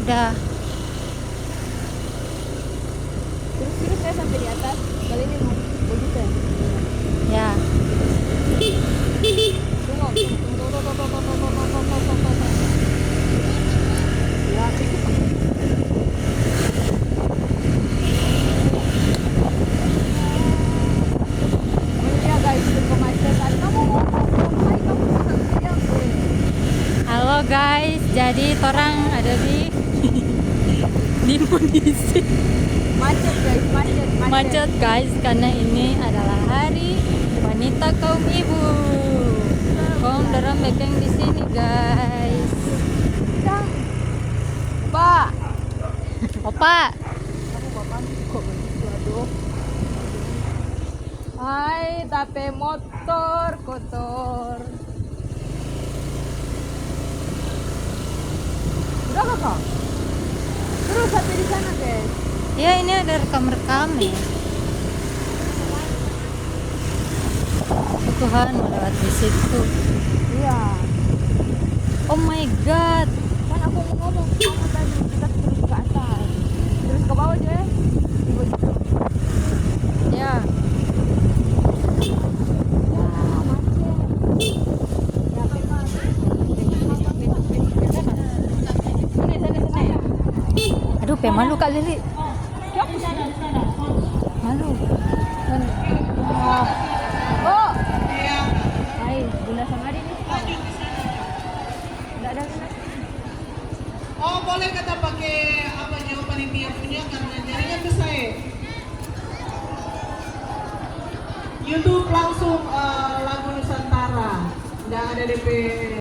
Udah. Terus saya sampai di atas. Kali ini mau begitu ya? Ya. Ya guys, itu kemacetan. Kamu ngomong, hai kamu bisa teriak gue. Halo guys, jadi torang ada di Munisi. Macet guys, Macet guys, karena ini adalah hari wanita kaum ibu. Kaum dorang bekeng di sini guys. Dah. Pak. Opa, Kamu bapak kok begitu aduh. Hai, tapi motor kotor. Udah kakak? Terus sampai di sana guys. ya ini ada rekam-rekam ya. Tuhan mau lewat di situ. Iya. Oh my god. Kan aku mau ngomong kamu tadi kita terus ke atas. Terus ke bawah aja ya. Begitu. Ya, Ya, macet. Ya, memang. Sini. aduh, malu Kak Lili. Malu. Oh. Hai, Bunda Samari nih. Enggak ada lagi. Oh, boleh kata pakai apa jauh panitia punya karena jaringan besar. YouTube langsung lagu Nusantara. Nggak ada DP